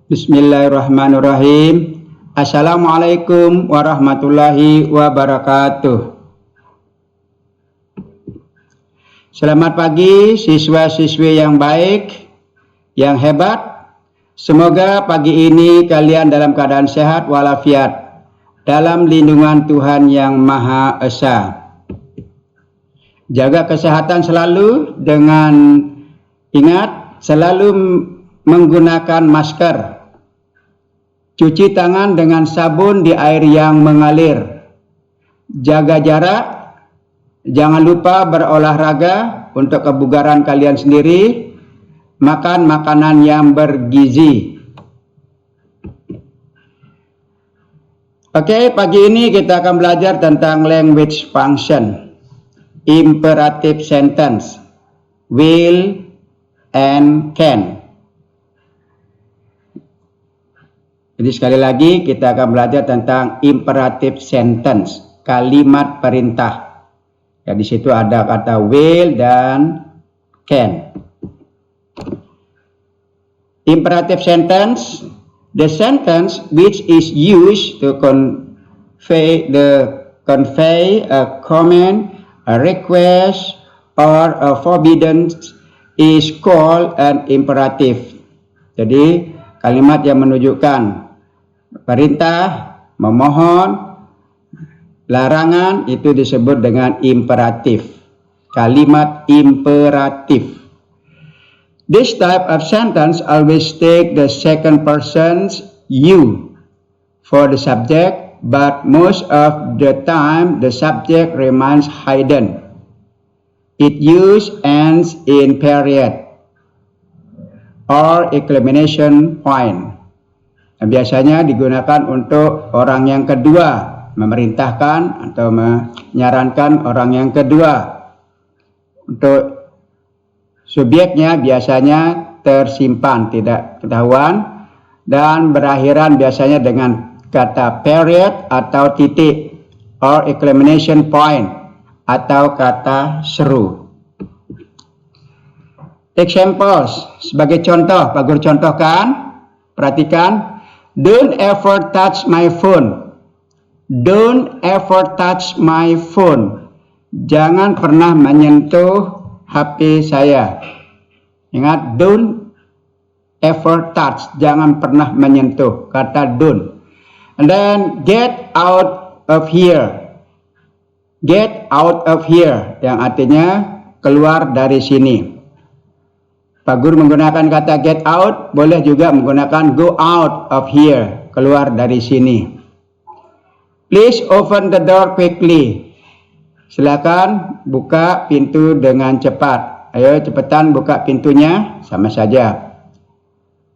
Bismillahirrahmanirrahim. Assalamualaikum warahmatullahi wabarakatuh. Selamat pagi siswa-siswi yang baik, yang hebat. Semoga pagi ini kalian dalam keadaan sehat walafiat, dalam lindungan Tuhan yang Maha Esa. Jaga kesehatan selalu dengan ingat selalu menggunakan masker. Cuci tangan dengan sabun di air yang mengalir. Jaga jarak. Jangan lupa berolahraga untuk kebugaran kalian sendiri. Makan makanan yang bergizi. Oke, pagi ini kita akan belajar tentang language function. Imperative sentence. Will and can. Jadi sekali lagi kita akan belajar tentang imperative sentence, kalimat perintah. Ya, di situ ada kata will dan can. Imperative sentence, the sentence which is used to convey a command, a request, or a forbidden is called an imperative. Jadi kalimat yang menunjukkan perintah, memohon, larangan itu disebut dengan imperatif. Kalimat imperatif. This type of sentence always take the second person's you for the subject, but most of the time the subject remains hidden. It use ends in period or exclamation point. Nah, biasanya digunakan untuk orang yang kedua, memerintahkan atau menyarankan orang yang kedua. Untuk subjeknya biasanya tersimpan, tidak ketahuan, dan berakhiran biasanya dengan kata period atau titik, or exclamation point atau kata seru. Examples, sebagai contoh, Pak Guru contohkan, perhatikan. Don't ever touch my phone. Don't ever touch my phone. Jangan pernah menyentuh HP saya. Ingat, don't ever touch. Jangan pernah menyentuh. Kata don't. And then get out of here. Get out of here. Yang artinya keluar dari sini. Pak Guru menggunakan kata get out, boleh juga menggunakan go out of here, keluar dari sini. Please open the door quickly. Silakan buka pintu dengan cepat. Ayo cepetan buka pintunya, sama saja.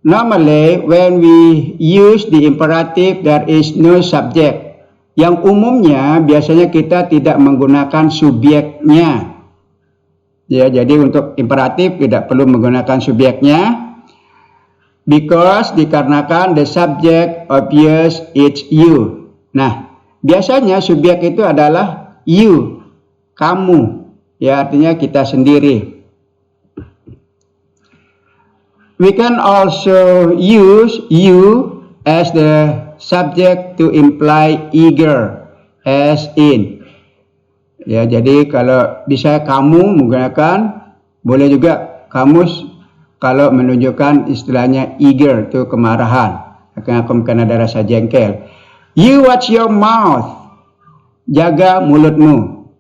Normally when we use the imperative there is no subject. Yang umumnya biasanya kita tidak menggunakan subjeknya. Ya, jadi untuk imperatif tidak perlu menggunakan subjeknya. Because dikarenakan the subject obvious it's you. Nah, biasanya subjek itu adalah you, kamu. Ya, artinya kita sendiri. We can also use you as the subject to imply eager, as in. Ya, jadi kalau bisa kamu menggunakan, boleh juga kamus kalau menunjukkan istilahnya eager, itu kemarahan. Akan ada rasa jengkel. You watch your mouth. Jaga mulutmu.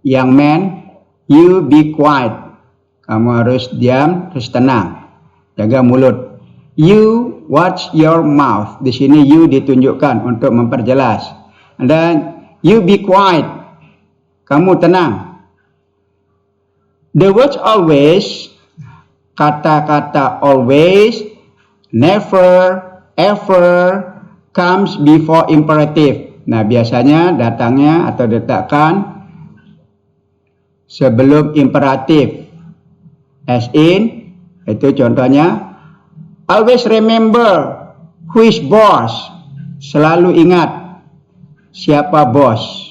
Young man, you be quiet. Kamu harus diam, harus tenang. Jaga mulut. You watch your mouth. Di sini you ditunjukkan untuk memperjelas. And then you be quiet. Kamu tenang. The words always, kata-kata always, never, ever comes before imperative. Nah, biasanya datangnya atau diletakkan sebelum imperatif. As in, itu contohnya, always remember who is boss. Selalu ingat siapa bos.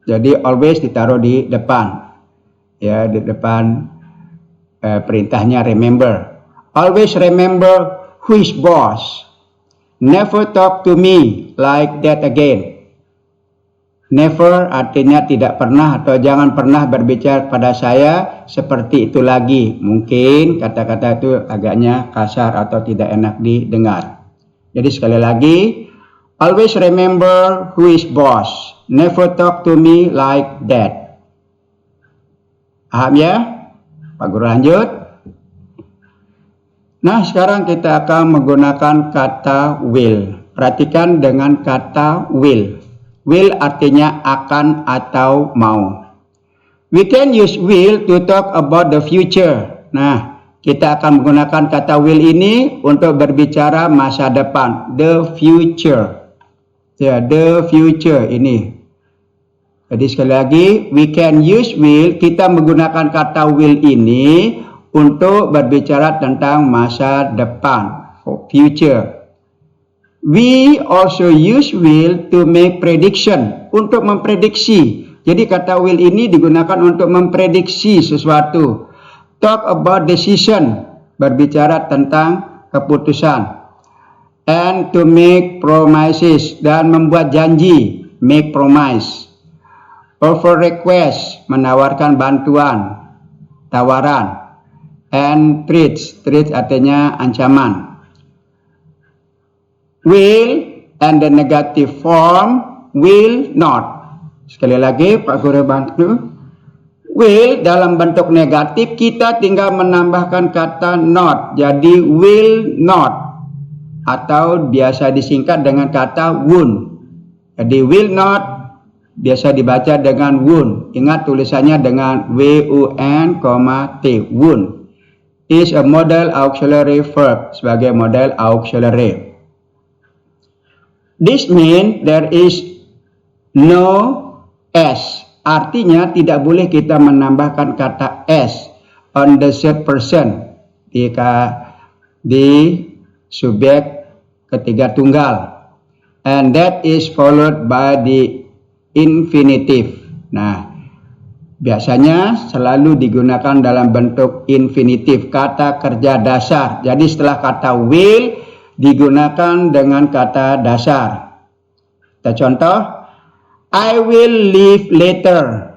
Jadi always ditaruh di depan. Ya, di depan perintahnya remember. Always remember who is boss. Never talk to me like that again. Never artinya tidak pernah atau jangan pernah berbicara pada saya seperti itu lagi. Mungkin kata-kata itu agaknya kasar atau tidak enak didengar. Jadi sekali lagi, always remember who is boss. Never talk to me like that. Paham ya? Pak Guru lanjut. Nah, sekarang kita akan menggunakan kata will. Perhatikan dengan kata will. Will artinya akan atau mau. We can use will to talk about the future. Nah, kita akan menggunakan kata will ini untuk berbicara masa depan. The future. Ya, the future ini. Jadi sekali lagi, we can use will. Kita menggunakan kata will ini untuk berbicara tentang masa depan. Future. We also use will to make prediction, untuk memprediksi. Jadi kata will ini digunakan untuk memprediksi sesuatu. Talk about decision, berbicara tentang keputusan. And to make promises, dan membuat janji, make promise. Offer request, menawarkan bantuan, tawaran. And threats, threats artinya ancaman. Will and the negative form will not. Sekali lagi Pak Guru bantu. Will dalam bentuk negatif kita tinggal menambahkan kata not. Jadi will not atau biasa disingkat dengan kata won't. Jadi will not biasa dibaca dengan won't. Ingat tulisannya dengan W-U-N, T. Won't is a model auxiliary verb, sebagai model auxiliary. This means there is no s. Artinya tidak boleh kita menambahkan kata s on the third person di subjek ketiga tunggal. And that is followed by the infinitive. Nah, biasanya selalu digunakan dalam bentuk infinitif, kata kerja dasar. Jadi setelah kata will digunakan dengan kata dasar. Kita contoh, I will leave later.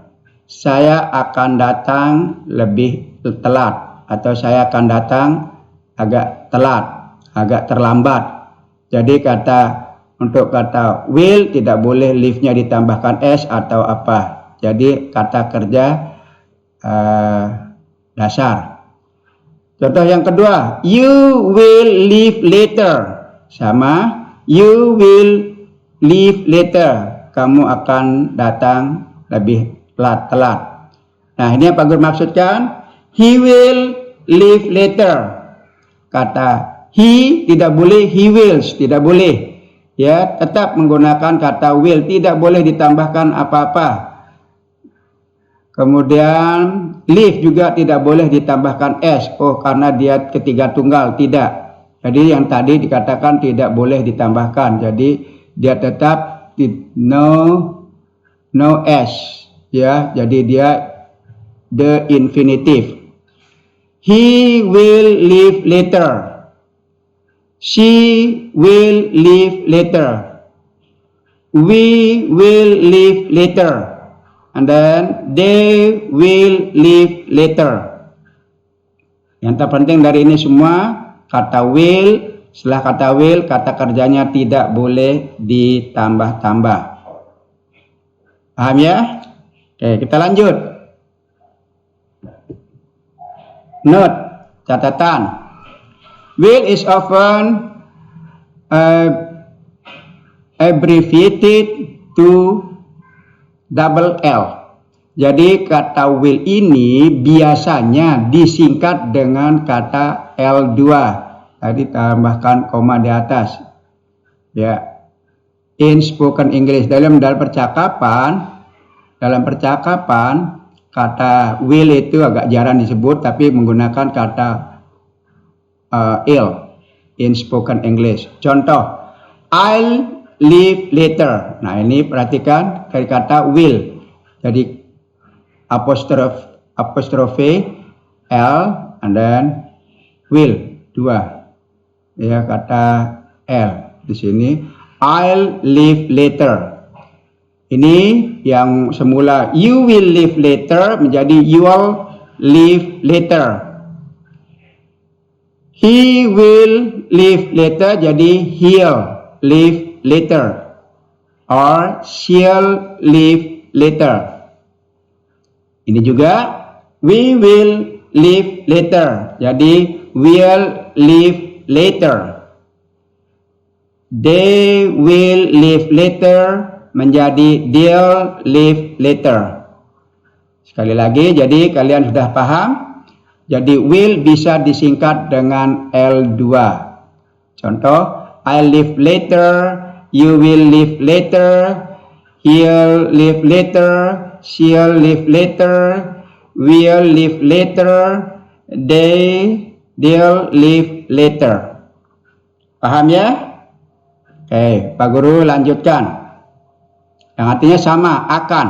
Saya akan datang lebih telat, atau saya akan datang agak telat, agak terlambat. Jadi untuk kata will tidak boleh leave-nya ditambahkan s atau apa. Jadi kata kerja dasar. Contoh yang kedua, you will leave later. Sama, you will leave later. Kamu akan datang lebih telat. Nah, ini yang Pak Guru maksudkan. He will leave later. Kata he tidak boleh, he wills tidak boleh. Ya, tetap menggunakan kata will, tidak boleh ditambahkan apa-apa. Kemudian leave juga tidak boleh ditambahkan s. Oh, karena dia ketiga tunggal, tidak. Jadi yang tadi dikatakan tidak boleh ditambahkan. Jadi dia tetap no s. Ya, jadi dia the infinitive. He will leave later. She will leave later. We will leave later. And then they will leave later. Yang terpenting dari ini semua, kata will, setelah kata will, kata kerjanya tidak boleh ditambah-tambah. Paham ya? Oke, kita lanjut. Note, catatan. Will is often abbreviated to double L. Jadi kata will ini biasanya disingkat dengan kata L2. Tadi tambahkan koma di atas. Ya. In spoken English, dalam percakapan kata will itu agak jarang disebut, tapi menggunakan kata L in spoken English. Contoh, I'll leave later. Nah, ini perhatikan dari kata will. Jadi apostrofe L and then will, dua. Ya, kata L. Di sini I'll leave later. Ini yang semula you will leave later menjadi you'll leave later. He will leave later jadi he'll leave later. Or she'll leave later. Ini juga we will leave later. Jadi we'll leave later. They will leave later menjadi they'll leave later. Sekali lagi, jadi kalian sudah paham. Jadi will bisa disingkat dengan L2. Contoh, I'll leave later, you will leave later, he'll leave later, she'll leave later, we'll leave later, they'll leave later. Paham ya? Oke, Pak Guru lanjutkan. Yang artinya sama, akan.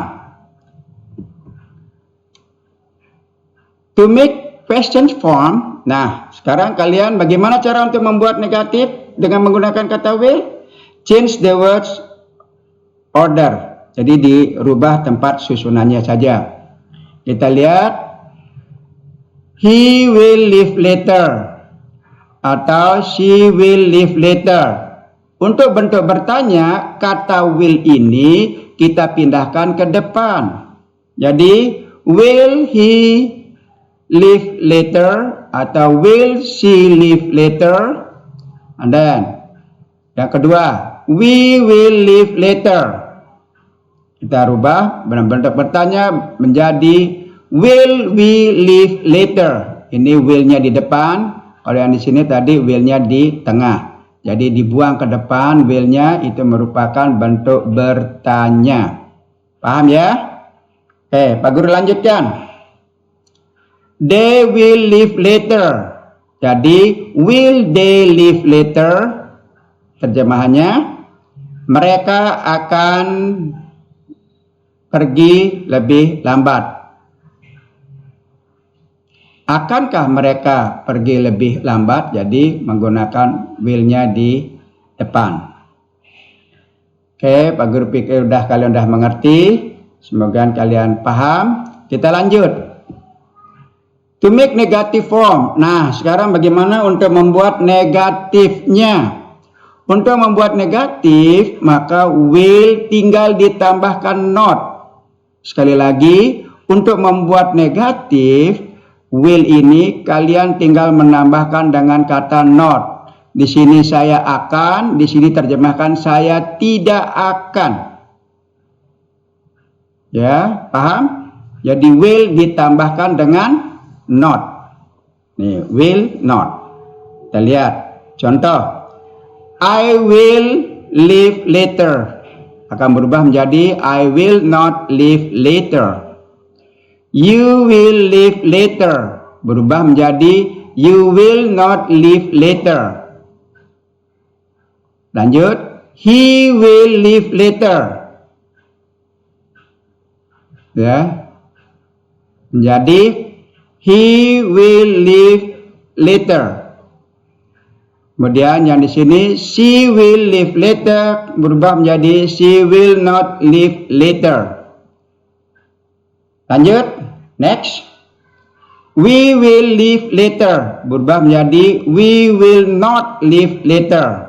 To make question form. Nah, sekarang kalian bagaimana cara untuk membuat negatif dengan menggunakan kata will? Change the words order. Jadi dirubah tempat susunannya saja. Kita lihat. He will leave later. Atau she will leave later. Untuk bentuk bertanya, kata will ini kita pindahkan ke depan. Jadi, will he leave later atau will she leave later? And then yang kedua, we will leave later. Kita rubah bentuk bertanya menjadi will we leave later. Ini will-nya di depan, kalau yang di sini tadi will-nya di tengah. Jadi dibuang ke depan, will-nya itu merupakan bentuk bertanya. Paham ya? Oke, Pak Guru lanjutkan. They will leave later. Jadi, will they leave later? Terjemahannya, mereka akan pergi lebih lambat. Akankah mereka pergi lebih lambat? Jadi, menggunakan will-nya di depan. Oke, Pak Guru pikir kalian udah mengerti. Semoga kalian paham. Kita lanjut. To make negative form. Nah, sekarang bagaimana untuk membuat negatifnya? Untuk membuat negatif, maka will tinggal ditambahkan not. Sekali lagi, untuk membuat negatif, will ini kalian tinggal menambahkan dengan kata not. Di sini saya akan, di sini terjemahkan saya tidak akan. Ya, paham? Jadi will ditambahkan dengan not. Nih, will not. Kita lihat contoh. I will leave later. Akan berubah menjadi I will not leave later. You will leave later. Berubah menjadi you will not leave later. Lanjut. He will leave later. Ya. Menjadi he will leave later. Kemudian yang di sini she will leave later berubah menjadi she will not leave later. Lanjut, next. We will leave later berubah menjadi we will not leave later.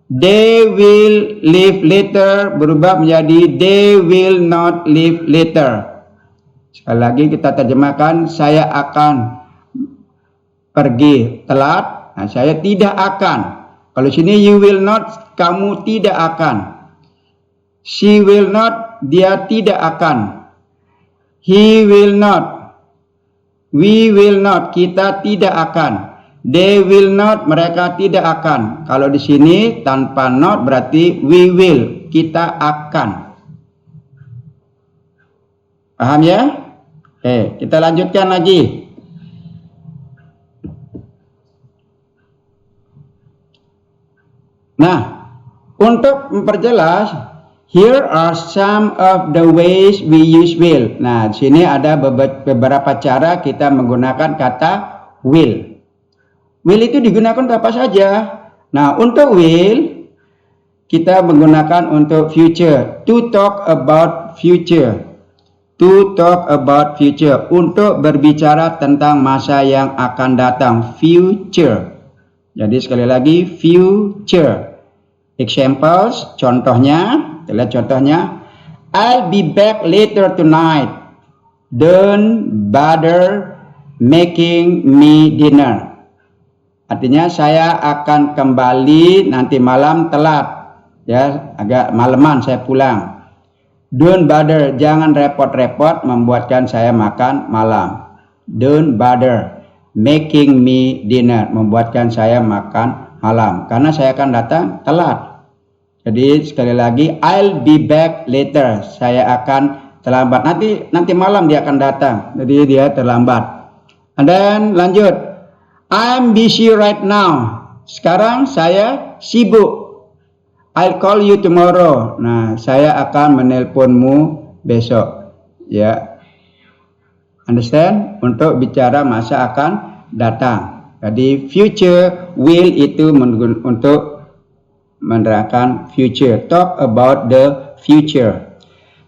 They will leave later berubah menjadi they will not leave later. Sekali lagi kita terjemahkan, saya akan pergi telat. Nah, saya tidak akan. Kalau sini you will not, kamu tidak akan. She will not, dia tidak akan. He will not, we will not, kita tidak akan. They will not, mereka tidak akan. Kalau di sini tanpa not berarti we will, kita akan. Paham ya? Oke, kita lanjutkan lagi. Nah, untuk memperjelas, here are some of the ways we use will. Nah, di sini ada beberapa cara kita menggunakan kata will. Will itu digunakan untuk apa saja? Nah, untuk will kita menggunakan untuk future. To talk about future. To talk about future. Untuk berbicara tentang masa yang akan datang. Future. Jadi sekali lagi future. Examples, contohnya. Kita lihat contohnya. I'll be back later tonight. Don't bother making me dinner. Artinya saya akan kembali nanti malam telat. Ya, agak malaman saya pulang. Don't bother, jangan repot-repot membuatkan saya makan malam. Don't bother making me dinner, membuatkan saya makan malam. Karena saya akan datang telat. Jadi sekali lagi, I'll be back later. Saya akan terlambat. Nanti malam dia akan datang. Jadi dia terlambat. And then lanjut. I'm busy right now. Sekarang saya sibuk. I'll call you tomorrow. Nah, saya akan menelponmu besok. Ya. Understand? Untuk bicara masa akan datang. Jadi future will itu untuk menerangkan future. Talk about the future.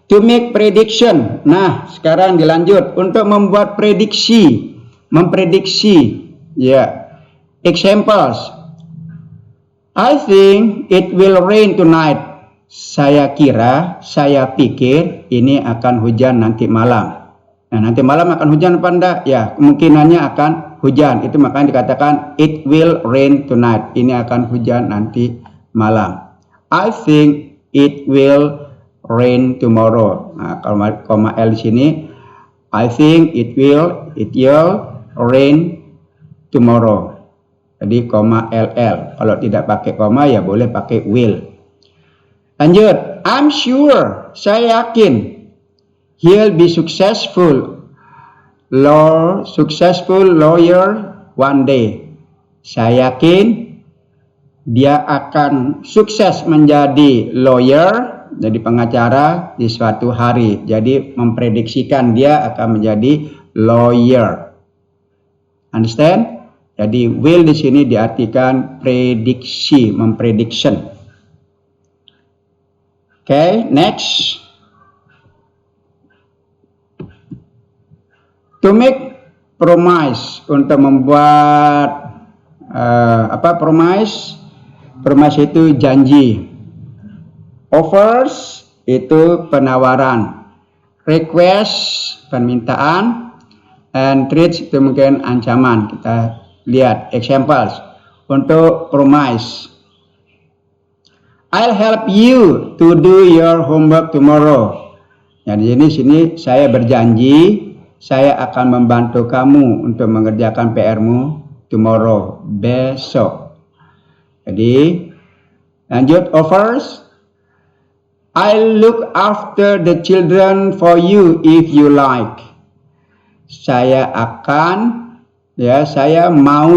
To make prediction. Nah, sekarang dilanjut untuk membuat prediksi, memprediksi. Ya. Examples. I think it will rain tonight. Saya pikir ini akan hujan nanti malam. Nah, nanti malam akan hujan apa enggak? Ya, kemungkinannya akan hujan. Itu makanya dikatakan it will rain tonight. Ini akan hujan nanti malam. I think it will rain tomorrow. Nah, kalau koma L di sini, I think it will rain tomorrow. Jadi koma LL. Kalau tidak pakai koma ya boleh pakai will. Lanjut. I'm sure. Saya yakin. He'll be successful lawyer one day. Saya yakin dia akan sukses menjadi lawyer, jadi pengacara di suatu hari. Jadi memprediksikan dia akan menjadi lawyer. Understand? Jadi will di sini diartikan prediksi, memprediction. Okay, next. To make promise, untuk membuat promise? Promise itu janji. Offers itu penawaran. Request permintaan. And threats itu mungkin ancaman. Kita lihat examples untuk promise. I'll help you to do your homework tomorrow. Jadi di sini saya berjanji saya akan membantu kamu untuk mengerjakan PR-mu tomorrow, besok. Jadi lanjut offers. I'll look after the children for you if you like. Saya mau,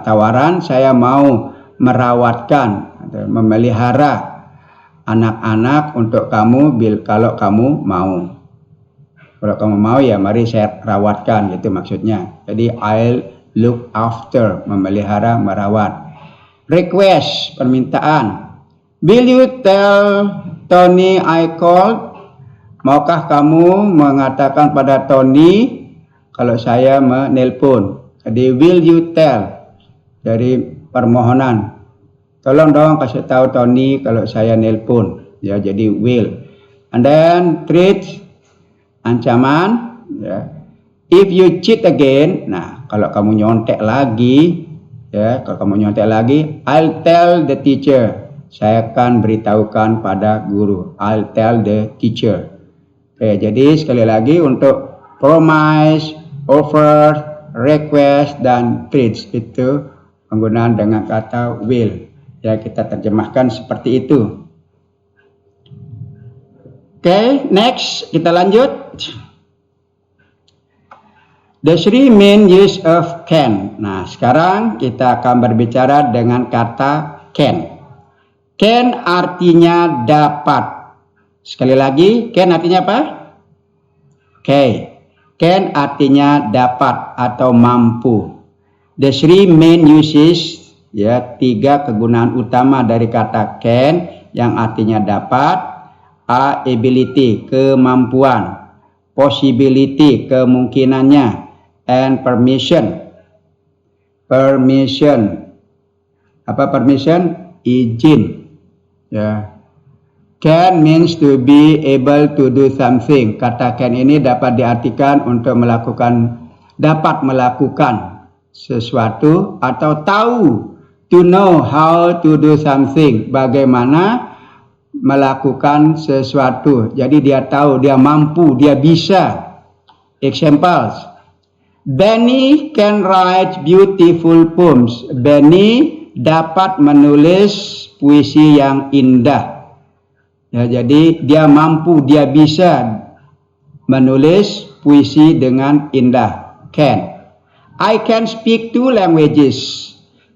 tawaran saya mau merawatkan atau memelihara anak-anak untuk kamu kalau kamu mau. Kalau kamu mau ya mari saya rawatkan, gitu maksudnya. Jadi I'll look after, memelihara, merawat. Request, permintaan. Will you tell Tony I called? Maukah kamu mengatakan pada Tony kalau saya menelpon? Jadi will you tell, dari permohonan. Tolong dong kasih tahu Tony kalau saya nelpon. Ya, jadi will. And then threat, ancaman. Ya. If you cheat again, nah kalau kamu nyontek lagi, I'll tell the teacher. Saya akan beritahukan pada guru. I'll tell the teacher. Oke, jadi sekali lagi untuk promise, offer, request, dan threats itu penggunaan dengan kata will. Ya, kita terjemahkan seperti itu. Oke, next kita lanjut. The three main use of can. Nah, sekarang kita akan berbicara dengan kata can. Can artinya dapat. Sekali lagi, can artinya apa? Oke. Can artinya dapat atau mampu. The three main uses, Ya, 3 kegunaan utama dari kata can yang artinya dapat. A. Ability, kemampuan. Possibility, kemungkinannya. And permission. Permission. Apa permission? Izin. Ya. Can means to be able to do something. Kata can ini dapat diartikan untuk dapat melakukan sesuatu atau tahu. To know how to do something. Bagaimana melakukan sesuatu. Jadi dia tahu, dia mampu, dia bisa. Examples. Benny can write beautiful poems. Benny dapat menulis puisi yang indah. Ya, jadi dia mampu, dia bisa menulis puisi dengan indah. Can. I can speak 2 languages.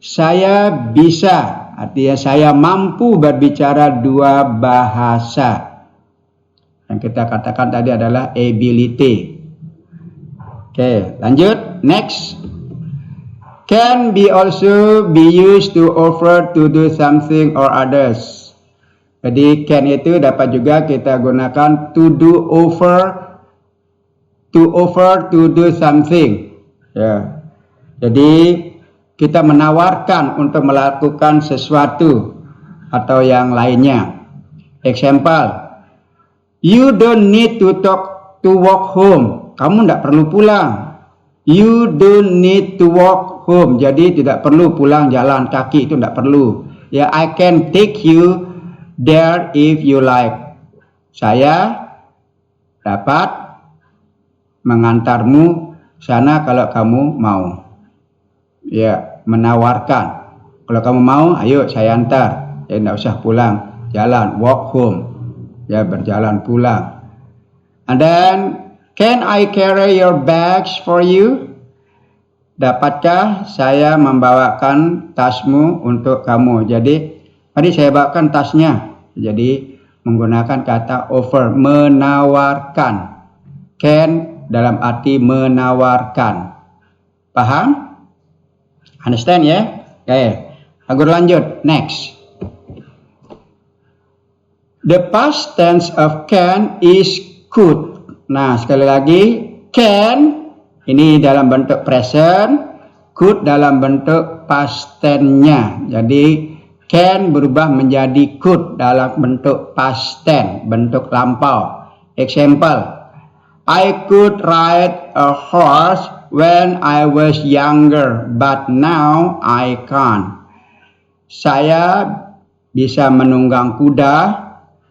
Saya bisa, artinya saya mampu berbicara 2 bahasa. Yang kita katakan tadi adalah ability. Oke, lanjut. Next. Can be also be used to offer to do something or others. Jadi can itu dapat juga kita gunakan to offer to do something. Ya. Jadi kita menawarkan untuk melakukan sesuatu atau yang lainnya. Example. You don't need to walk home. Kamu tidak perlu pulang. You don't need to walk home. Jadi tidak perlu pulang jalan kaki, itu tidak perlu. Ya, I can take you there if you like. Saya dapat mengantarmu sana kalau kamu mau. Ya, menawarkan. Kalau kamu mau, ayo saya antar. Ya, tidak usah pulang jalan, walk home. Ya, berjalan pulang. And then, can I carry your bags for you? Dapatkah saya membawakan tasmu untuk kamu? Jadi, tadi saya bawakan tasnya. Jadi, menggunakan kata offer, menawarkan. Can dalam arti menawarkan. Paham? Understand ya? Oke. Aku lanjut. Next. The past tense of can is could. Nah, sekali lagi, can ini dalam bentuk present, could dalam bentuk past tense-nya. Jadi can berubah menjadi could dalam bentuk past tense, bentuk lampau. Example. I could ride a horse when I was younger, but now I can't. Saya bisa menunggang kuda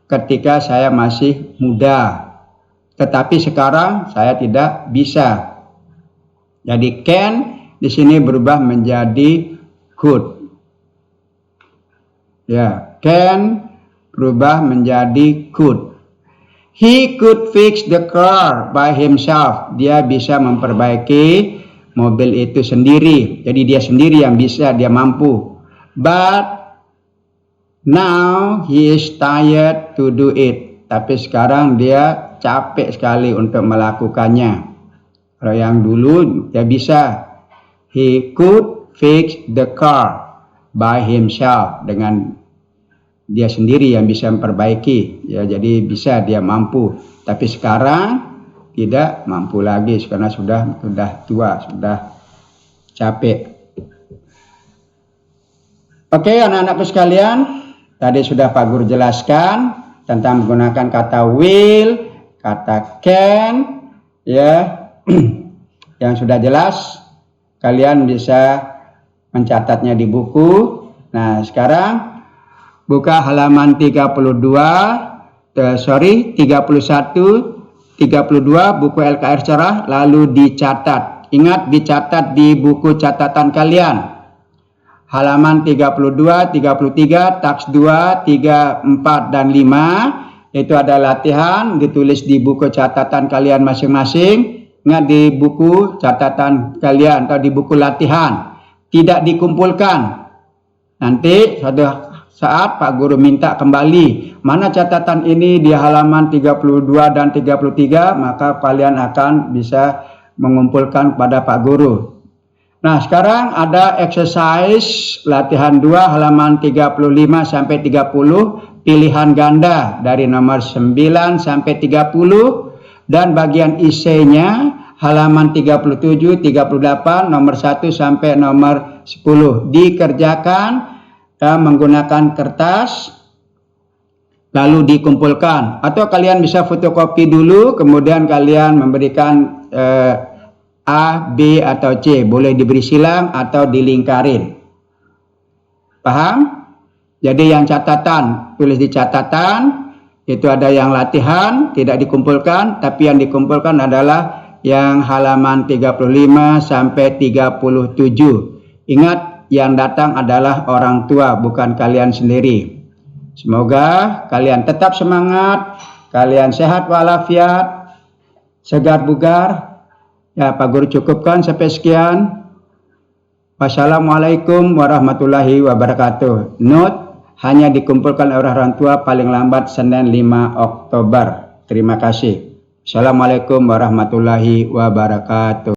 ketika saya masih muda, tetapi sekarang saya tidak bisa. Jadi can di sini berubah menjadi could. Ya, can berubah menjadi could. He could fix the car by himself. Dia bisa memperbaiki mobil itu sendiri. Jadi dia sendiri yang bisa, dia mampu. But now he is tired to do it. Tapi sekarang dia capek sekali untuk melakukannya. Kalau yang dulu dia bisa. He could fix the car by himself. Dengan dia sendiri yang bisa memperbaiki. Ya, jadi bisa, dia mampu. Tapi sekarang tidak mampu lagi karena sudah tua, sudah capek. Oke, anak-anakku sekalian, tadi sudah Pak Guru jelaskan tentang menggunakan kata will, kata can, ya. Yang sudah jelas, kalian bisa mencatatnya di buku. Nah, sekarang buka halaman 31, 32 buku LKR Cerah, lalu dicatat. Ingat, dicatat di buku catatan kalian. Halaman 32, 33, taks 2, 3, 4, dan 5. Itu ada latihan, ditulis di buku catatan kalian masing-masing. Ingat, di buku catatan kalian atau di buku latihan. Tidak dikumpulkan. Nanti suatu saat Pak Guru minta kembali mana catatan ini di halaman 32 dan 33, maka kalian akan bisa mengumpulkan kepada Pak Guru. Nah, sekarang ada exercise latihan 2 halaman 35 sampai 30, pilihan ganda dari nomor 9 sampai 30 dan bagian isinya halaman 37, 38, nomor 1 sampai nomor 10. Dikerjakan menggunakan kertas lalu dikumpulkan, atau kalian bisa fotokopi dulu kemudian kalian memberikan A, B, atau C. Boleh diberi silang atau dilingkarin. Paham? Jadi yang catatan, tulis di catatan. Itu ada yang latihan, tidak dikumpulkan. Tapi yang dikumpulkan adalah yang halaman 35 sampai 37. Ingat, yang datang adalah orang tua, bukan kalian sendiri. Semoga kalian tetap semangat, kalian sehat walafiat, segar bugar. Ya, Pak Guru cukupkan sampai sekian. Wassalamualaikum warahmatullahi wabarakatuh. Note, hanya dikumpulkan oleh orang tua paling lambat Senin 5 Oktober. Terima kasih. Assalamualaikum warahmatullahi wabarakatuh.